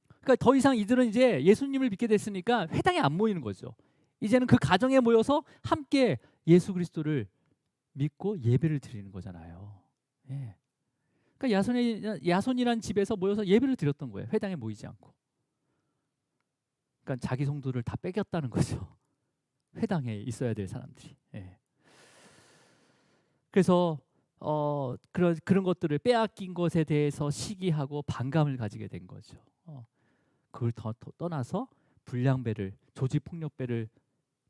그러니까 더 이상 이들은 이제 예수님을 믿게 됐으니까 회당에 안 모이는 거죠. 이제는 그 가정에 모여서 함께 예수 그리스도를 믿고 예배를 드리는 거잖아요. 예. 그러니까 야손이란 집에서 모여서 예배를 드렸던 거예요. 회당에 모이지 않고. 그러니까 자기 성도를 다 뺏겼다는 거죠. 회당에 있어야 될 사람들이. 예. 그래서 그런 것들을 빼앗긴 것에 대해서 시기하고 반감을 가지게 된 거죠. 그걸 더 떠나서 불량배를, 조직폭력배를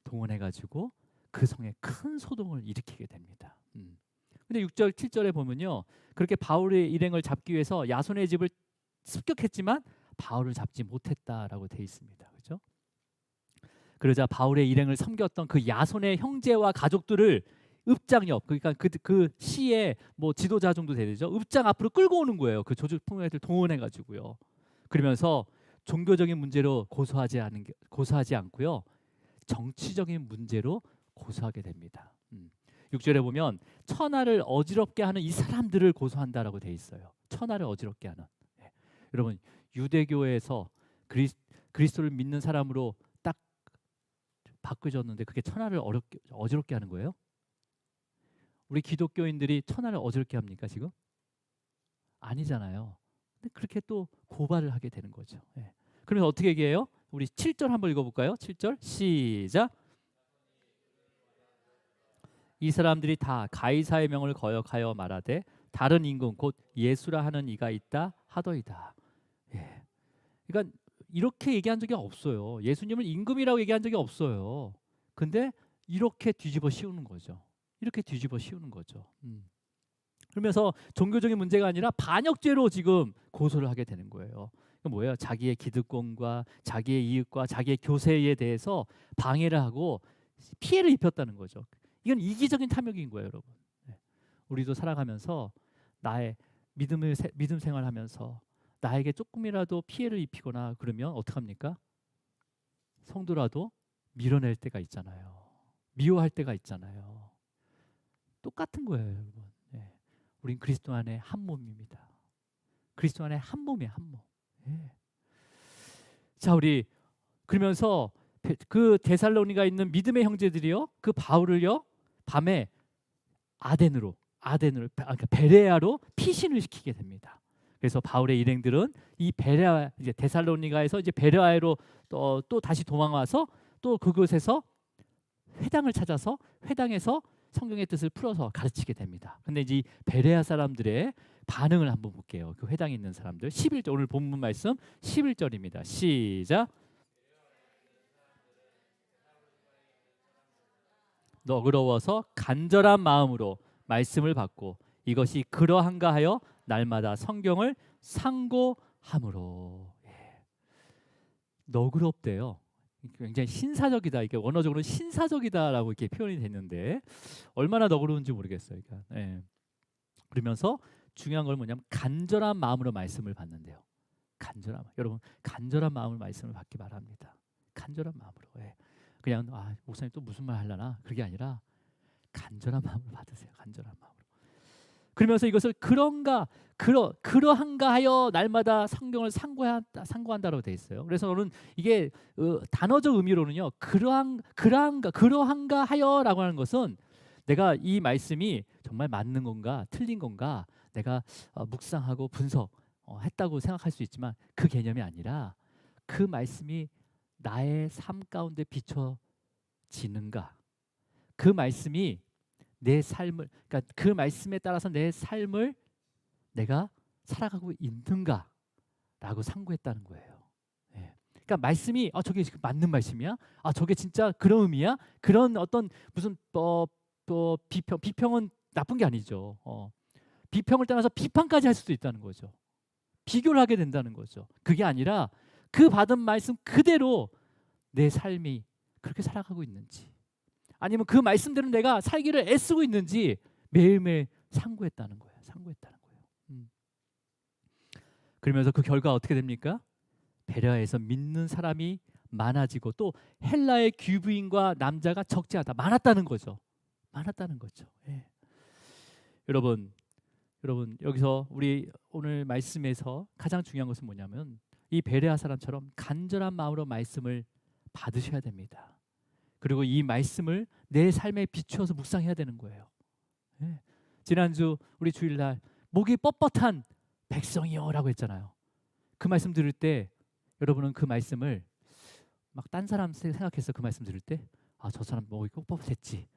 동원해가지고 그 성에 큰 소동을 일으키게 됩니다. 근데 6절, 7절에 보면요, 그렇게 바울의 일행을 잡기 위해서 야손의 집을 습격했지만 바울을 잡지 못했다라고 돼 있습니다. 그렇죠? 그러자 바울의 일행을 섬겼던 그 야손의 형제와 가족들을 읍장역, 그러니까 그 시의 뭐 지도자 정도 되죠. 읍장 앞으로 끌고 오는 거예요. 그 조직폭력들 동원해가지고요. 그러면서 종교적인 문제로 고소하지 않고요, 정치적인 문제로 고소하게 됩니다. 6절에 보면 천하를 어지럽게 하는 이 사람들을 고소한다라고 돼 있어요. 천하를 어지럽게 하는. 예. 여러분, 유대교에서 그리스도를 믿는 사람으로 딱 바꿔졌는데 그게 천하를 어지럽게 하는 거예요? 우리 기독교인들이 천하를 어지럽게 합니까 지금? 아니잖아요. 근데 그렇게 또 고발을 하게 되는 거죠. 예. 그러면 어떻게 얘기해요? 우리 7절 한번 읽어볼까요? 7절 시작. 이 사람들이 다 가이사의 명을 거역하여 말하되 다른 임금 곧 예수라 하는 이가 있다 하더이다. 예. 그러니까 이렇게 얘기한 적이 없어요. 예수님을 임금이라고 얘기한 적이 없어요. 근데 이렇게 뒤집어 씌우는 거죠. 이렇게 뒤집어 씌우는 거죠. 그러면서 종교적인 문제가 아니라 반역죄로 지금 고소를 하게 되는 거예요. 뭐예요? 자기의 기득권과 자기의 이익과 자기의 교세에 대해서 방해를 하고 피해를 입혔다는 거죠. 이건 이기적인 탐욕인 거예요, 여러분. 네. 우리도 살아가면서 나의 믿음 생활하면서 나에게 조금이라도 피해를 입히거나 그러면 어떡합니까? 성도라도 밀어낼 때가 있잖아요. 미워할 때가 있잖아요. 똑같은 거예요, 여러분. 네. 우린 그리스도 안에 한 몸입니다. 그리스도 안에 한 몸이에요, 한 몸. 네. 자, 우리 그러면서 그 데살로니가 있는 믿음의 형제들이요, 그 바울을요, 밤에 그러니까 베레아로 피신을 시키게 됩니다. 그래서 바울의 일행들은 이 베레아, 이제 데살로니가에서 이제 베레아로 또 다시 도망와서 또 그곳에서 회당을 찾아서 회당에서 성경의 뜻을 풀어서 가르치게 됩니다. 근데 이제 베레아 사람들의 반응을 한번 볼게요. 그 회당에 있는 사람들. 11절, 오늘 본문 말씀 11절입니다. 시작. 너그러워서 간절한 마음으로 말씀을 받고 이것이 그러한가 하여 날마다 성경을 상고함으로. 예. 너그럽대요. 굉장히 신사적이다. 이게 원어적으로 신사적이다라고 이렇게 표현이 됐는데 얼마나 너그러운지 모르겠어요. 그러니까, 예. 그러면서 중요한 건 뭐냐면 간절한 마음으로 말씀을 받는데요. 여러분, 간절한 마음으로 말씀을 받기 바랍니다. 간절한 마음으로. 예. 그냥 목사님 또 무슨 말 하려나 그게 아니라 간절한 마음으로 받으세요. 간절한 마음으로. 그러면서 이것을 그러한가 하여 날마다 성경을 상고한다라고 돼 있어요. 그래서 저는 이게 단어적 의미로는요, 그러한가 하여라고 하는 것은 내가 이 말씀이 정말 맞는 건가 틀린 건가 내가 묵상하고 분석했다고 생각할 수 있지만 그 개념이 아니라 그 말씀이 나의 삶 가운데 비춰지는가, 그 말씀이 내 삶을, 그러니까 그 말씀에 따라서 내 삶을 내가 살아가고 있는가라고 상고했다는 거예요. 그러니까 말씀이 저게 지금 맞는 말씀이야? 저게 진짜 그런 의미야? 그런 어떤 무슨 또 비평은 나쁜 게 아니죠. 비평을 떠나서 비판까지 할 수도 있다는 거죠. 비교를 하게 된다는 거죠. 그게 아니라 그 받은 말씀 그대로 내 삶이 그렇게 살아가고 있는지, 아니면 그 말씀대로 내가 살기를 애쓰고 있는지 매일매일 상고했다는 거예요. 상고했다는 거예요. 그러면서 그 결과 어떻게 됩니까? 베레아에서 믿는 사람이 많아지고, 또 헬라의 귀부인과 남자가 적지 않다, 많았다는 거죠. 많았다는 거죠. 예. 여러분 여기서 우리 오늘 말씀에서 가장 중요한 것은 뭐냐면, 이 베레아 사람처럼 간절한 마음으로 말씀을 받으셔야 됩니다. 그리고 이 말씀을 내 삶에 비추어서 묵상해야 되는 거예요. 예. 지난주 우리 주일날 목이 뻣뻣한 백성이여라고 했잖아요. 그 말씀 들을 때 여러분은 그 말씀을 막 딴 사람 생각해서 그 말씀 들을 때 저 사람 목이 꼭 뻣뻣했지.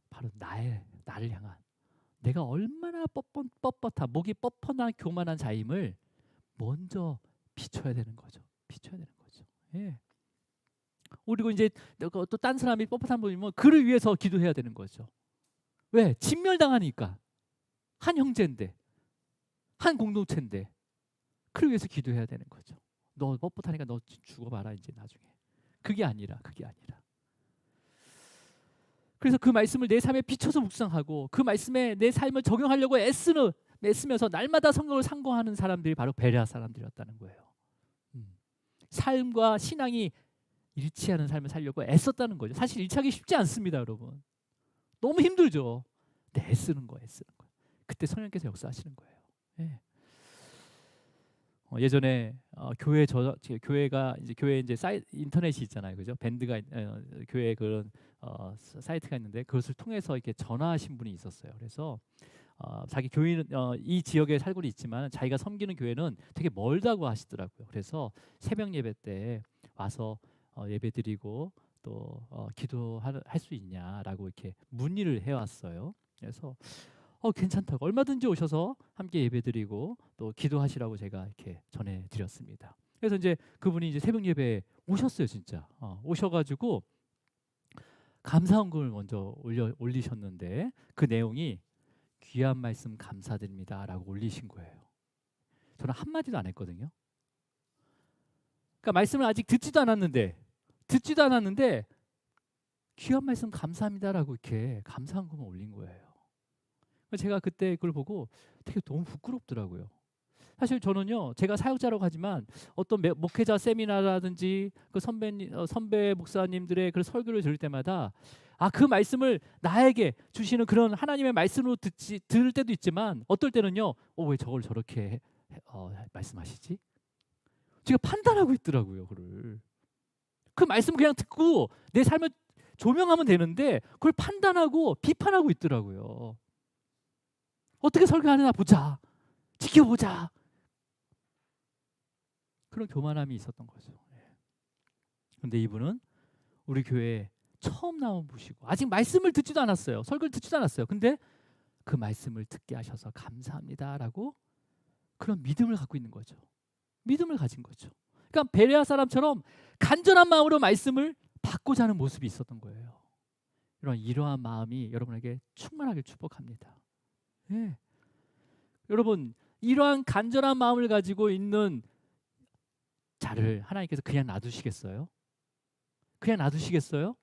바로 나를 향한, 내가 얼마나 뻣뻣한, 목이 뻣뻣한 교만한 자임을 먼저 비춰야 되는 거죠. 비춰야 되는 거죠. 예. 그리고 이제 또 딴 사람이 뻣뻣한 분이면 그를 위해서 기도해야 되는 거죠. 왜? 진멸당하니까. 한 형제인데, 한 공동체인데 그를 위해서 기도해야 되는 거죠. 너 뻣뻣하니까 너 죽어봐라 이제 나중에. 그게 아니라. 그래서 그 말씀을 내 삶에 비춰서 묵상하고 그 말씀에 내 삶을 적용하려고 애쓰면서 날마다 성경을 상고하는 사람들이 바로 베레아 사람들이었다는 거예요. 삶과 신앙이 일치하는 삶을 살려고 애썼다는 거죠. 사실 일치하기 쉽지 않습니다, 여러분. 너무 힘들죠. 근데 애쓰는 거예요. 그때 성령께서 역사하시는 거예요. 예. 예전에 교회가 이제 교회 이제 인터넷이 있잖아요, 그죠? 밴드가 교회 그런 사이트가 있는데 그것을 통해서 이렇게 전화하신 분이 있었어요. 그래서 자기 교회는 이 지역에 살고 있지만 자기가 섬기는 교회는 되게 멀다고 하시더라고요. 그래서 새벽 예배 때 와서 예배드리고 또 기도할 수 있냐라고 이렇게 문의를 해왔어요. 그래서 괜찮다고, 얼마든지 오셔서 함께 예배드리고 또 기도하시라고 제가 이렇게 전해드렸습니다. 그래서 이제 그분이 이제 새벽 예배에 오셨어요, 진짜. 오셔가지고 감사헌금을 먼저 올리셨는데 그 내용이 귀한 말씀 감사드립니다라고 올리신 거예요. 저는 한마디도 안 했거든요. 그러니까 말씀을 아직 듣지도 않았는데 귀한 말씀 감사합니다라고 이렇게 감사헌금을 올린 거예요. 제가 그때 그걸 보고 되게 너무 부끄럽더라고요. 사실 저는요, 제가 사역자라고 하지만 어떤 목회자 세미나라든지 그 선배 목사님들의 그 설교를 들을 때마다 그 말씀을 나에게 주시는 그런 하나님의 말씀으로 들을 때도 있지만, 어떨 때는요, 왜 저걸 저렇게 말씀하시지? 제가 판단하고 있더라고요. 그 말씀 그냥 듣고 내 삶을 조명하면 되는데 그걸 판단하고 비판하고 있더라고요. 어떻게 설교하느냐 보자, 지켜보자, 그런 교만함이 있었던 거죠. 그런데 이분은 우리 교회에 처음 나온 분이시고 아직 말씀을 듣지도 않았어요. 설교를 듣지도 않았어요. 근데 그 말씀을 듣게 하셔서 감사합니다라고 그런 믿음을 갖고 있는 거죠. 믿음을 가진 거죠. 그러니까 베레아 사람처럼 간절한 마음으로 말씀을 받고자 하는 모습이 있었던 거예요. 이러한 마음이 여러분에게 충만하길 축복합니다. 예. 여러분, 이러한 간절한 마음을 가지고 있는 자를 하나님께서 그냥 놔두시겠어요? 그냥 놔두시겠어요?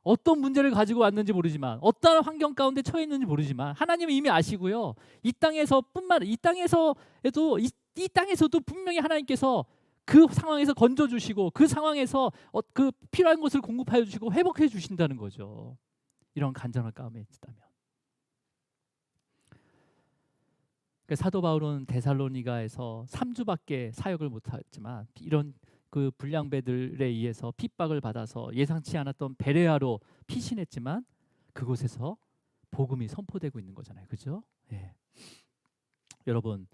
어떤 문제를 가지고 왔는지 모르지만, 어떤 환경 가운데 처해 있는지 모르지만 하나님은 이미 아시고요. 이 땅에서도 분명히 하나님께서 그 상황에서 건져 주시고 그 상황에서 그 필요한 것을 공급하여 주시고 회복해 주신다는 거죠. 이런 간절한 마음에 있다면. 사도 바울은 데살로니가에서 3주밖에 사역을 못했지만 이런 그 불량배들에 의해서 핍박을 받아서 예상치 않았던 베레아로 피신했지만 그곳에서 복음이 선포되고 있는 거잖아요, 그죠? 예. 여러분,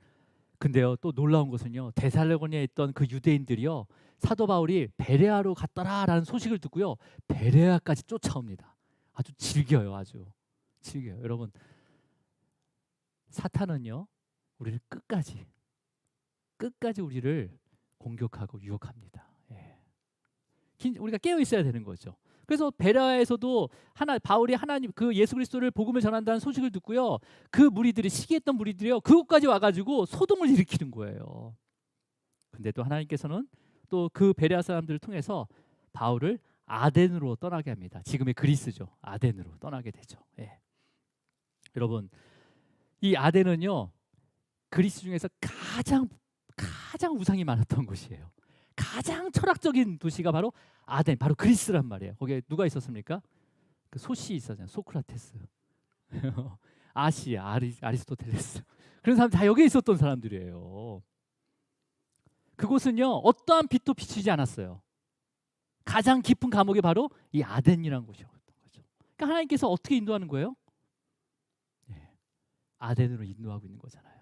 근데요, 또 놀라운 것은요, 데살로니가에 있던 그 유대인들이요, 사도 바울이 베레아로 갔더라라는 소식을 듣고요, 베레아까지 쫓아옵니다. 아주 즐겨요. 여러분, 사탄은요, 우리를 끝까지 우리를 공격하고 유혹합니다. 예. 우리가 깨어 있어야 되는 거죠. 그래서 베레아에서도 바울이 하나님 그 예수 그리스도를 복음을 전한다는 소식을 듣고요. 그 무리들이 시기했던 무리들이요. 그곳까지 와가지고 소동을 일으키는 거예요. 근데 또 하나님께서는 또 그 베레아 사람들을 통해서 바울을 아덴으로 떠나게 합니다. 지금의 그리스죠. 아덴으로 떠나게 되죠. 예. 여러분, 이 아덴은요 그리스 중에서 가장 우상이 많았던 곳이에요. 가장 철학적인 도시가 바로 아덴, 바로 그리스란 말이에요. 거기에 누가 있었습니까? 그 소시 있었잖아요. 소크라테스, 아리스토텔레스. 그런 사람 다 여기에 있었던 사람들이에요. 그곳은요 어떠한 빛도 비추지 않았어요. 가장 깊은 감옥이 바로 이 아덴이라는 곳이었던 거죠. 그러니까 하나님께서 어떻게 인도하는 거예요? 네, 아덴으로 인도하고 있는 거잖아요.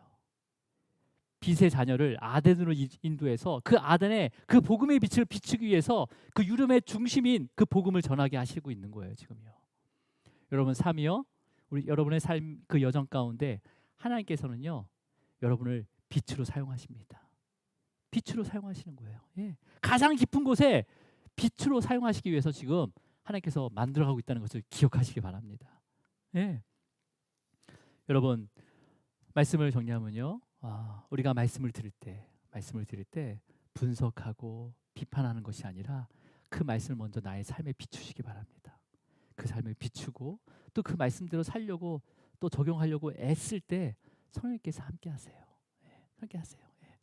빛의 자녀를 아덴으로 인도해서 그 아덴에 그 복음의 빛을 비추기 위해서 그 유름의 중심인 그 복음을 전하게 하시고 있는 거예요. 지금요. 여러분 삶이요. 여러분의 삶 그 여정 가운데 하나님께서는요. 여러분을 빛으로 사용하십니다. 빛으로 사용하시는 거예요. 예. 가장 깊은 곳에 빛으로 사용하시기 위해서 지금 하나님께서 만들어가고 있다는 것을 기억하시기 바랍니다. 예. 여러분 말씀을 정리하면요. 우리가 말씀을 들을 때 분석하고 비판하는 것이 아니라 그 말씀을 먼저 나의 삶에 비추시기 바랍니다. 그 삶을 비추고 또 그 말씀대로 살려고 또 적용하려고 애쓸 때 성령님께서 함께하세요. 예, 함께하세요. 예.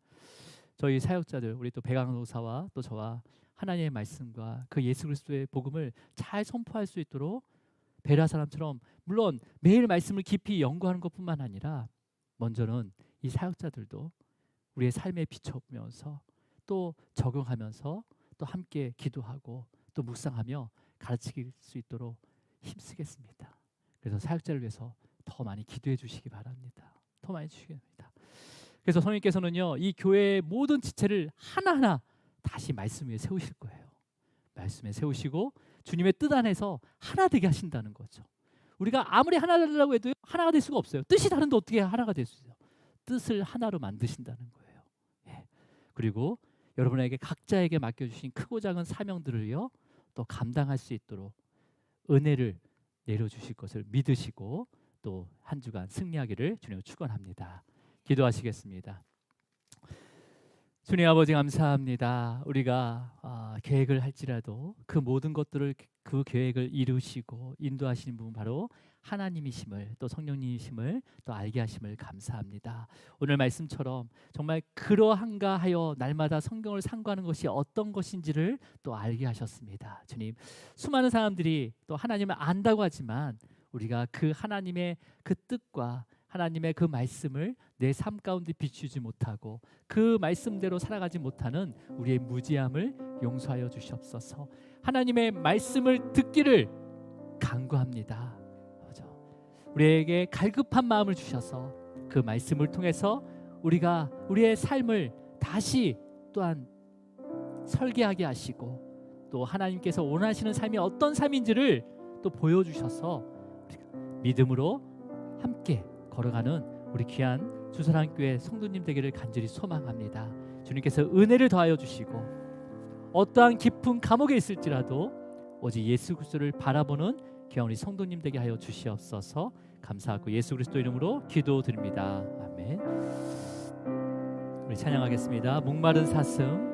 저희 사역자들 우리 또 배강도사와 또 저와 하나님의 말씀과 그 예수 그리스도의 복음을 잘 선포할 수 있도록 베레아 사람처럼 물론 매일 말씀을 깊이 연구하는 것뿐만 아니라 먼저는 이 사역자들도 우리의 삶에 비춰보면서 또 적용하면서 또 함께 기도하고 또 묵상하며 가르칠 수 있도록 힘쓰겠습니다. 그래서 사역자를 위해서 더 많이 기도해 주시기 바랍니다. 더 많이 주시기 바랍니다. 그래서 성령님께서는요 이 교회의 모든 지체를 하나하나 다시 말씀 위에 세우실 거예요. 말씀에 세우시고 주님의 뜻 안에서 하나 되게 하신다는 거죠. 우리가 아무리 하나 되려고 해도 하나가 될 수가 없어요. 뜻이 다른데 어떻게 하나가 될 수 있어요? 뜻을 하나로 만드신다는 거예요. 예. 그리고 여러분에게 각자에게 맡겨주신 크고 작은 사명들을요 또 감당할 수 있도록 은혜를 내려주실 것을 믿으시고 또 한 주간 승리하기를 주님을 축원합니다. 기도하시겠습니다. 주님 아버지 감사합니다. 우리가 계획을 할지라도 그 모든 것들을 그 계획을 이루시고 인도하시는 분은 바로 하나님이심을 또 성령님이심을 또 알게 하심을 감사합니다. 오늘 말씀처럼 정말 그러한가 하여 날마다 성경을 상고하는 것이 어떤 것인지를 또 알게 하셨습니다. 주님, 수많은 사람들이 또 하나님을 안다고 하지만 우리가 그 하나님의 그 뜻과 하나님의 그 말씀을 내 삶 가운데 비추지 못하고 그 말씀대로 살아가지 못하는 우리의 무지함을 용서하여 주시옵소서. 하나님의 말씀을 듣기를 간구합니다. 우리에게 갈급한 마음을 주셔서 그 말씀을 통해서 우리가 우리의 삶을 다시 또한 설계하게 하시고 또 하나님께서 원하시는 삶이 어떤 삶인지를 또 보여주셔서 믿음으로 함께 걸어가는 우리 귀한 주사랑교회 성도님 되기를 간절히 소망합니다. 주님께서 은혜를 더하여 주시고 어떠한 깊은 감옥에 있을지라도 오직 예수 그리스도를 바라보는 귀한 우리 성도님 되게 하여 주시옵소서. 감사하고 예수 그리스도 이름으로 기도드립니다. 아멘. 우리 찬양하겠습니다. 목마른 사슴.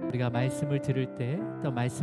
우리가 말씀을 들을 때 또 말씀